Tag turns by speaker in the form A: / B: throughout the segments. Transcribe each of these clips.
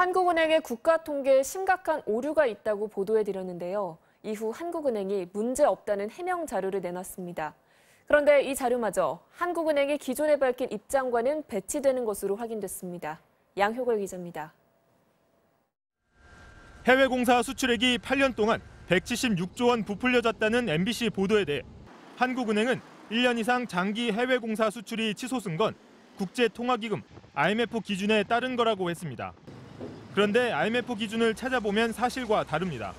A: 한국은행의 국가통계에 심각한 오류가 있다고 보도해드렸는데요. 이후 한국은행이 문제 없다는 해명 자료를 내놨습니다. 그런데 이 자료마저 한국은행이 기존에 밝힌 입장과는 배치되는 것으로 확인됐습니다. 양효걸 기자입니다.
B: 해외 공사 수출액이 8년 동안 176조 원 부풀려졌다는 MBC 보도에 대해 한국은행은 1년 이상 장기 해외 공사 수출이 치솟은 건 국제통화기금 IMF 기준에 따른 거라고 했습니다. 그런데 IMF 기준을 찾아보면 사실과 다릅니다.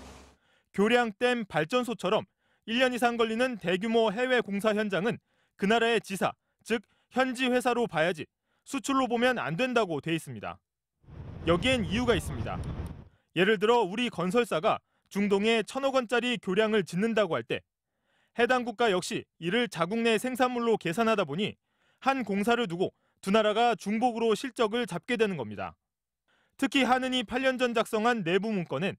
B: 교량댐 발전소처럼 1년 이상 걸리는 대규모 해외 공사 현장은 그 나라의 지사, 즉 현지 회사로 봐야지 수출로 보면 안 된다고 돼 있습니다. 여기엔 이유가 있습니다. 예를 들어 우리 건설사가 중동에 1,000억 원짜리 교량을 짓는다고 할 때 해당 국가 역시 이를 자국 내 생산물로 계산하다 보니 한 공사를 두고 두 나라가 중복으로 실적을 잡게 되는 겁니다. 특히 한은이 8년 전 작성한 내부 문건엔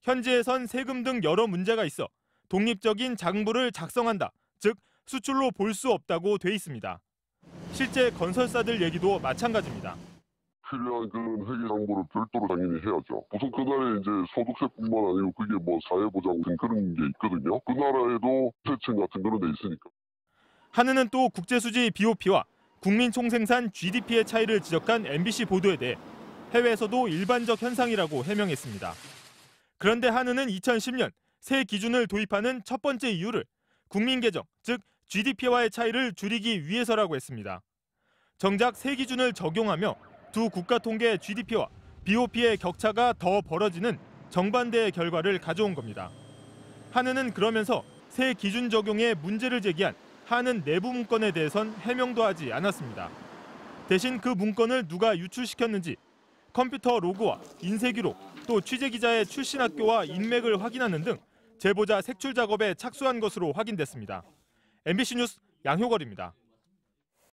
B: 현지에선 세금 등 여러 문제가 있어 독립적인 장부를 작성한다, 즉 수출로 볼 수 없다고 돼 있습니다. 실제 건설사들 얘기도 마찬가지입니다.
C: 필요한 그런 회계 장부를 별도로 당연히 해야죠. 우선 그 나라에 이제 소득세뿐만 아니고 그게 뭐 사회보장 같은 그런 게 있거든요. 그 나라에도 세청 같은 그런 데 있으니까.
B: 한은은 또 국제수지 BOP와 국민총생산 GDP의 차이를 지적한 MBC 보도에 대해 해외에서도 일반적 현상이라고 해명했습니다. 그런데 한은은 2010년 새 기준을 도입하는 첫 번째 이유를 국민계정, 즉 GDP와의 차이를 줄이기 위해서라고 했습니다. 정작 새 기준을 적용하며 두 국가 통계 GDP와 BOP의 격차가 더 벌어지는 정반대의 결과를 가져온 겁니다. 한은은 그러면서 새 기준 적용에 문제를 제기한 한은 내부 문건에 대해선 해명도 하지 않았습니다. 대신 그 문건을 누가 유출시켰는지 컴퓨터 로그와 인쇄 기록, 또 취재기자의 출신 학교와 인맥을 확인하는 등 제보자 색출 작업에 착수한 것으로 확인됐습니다. MBC 뉴스 양효걸입니다.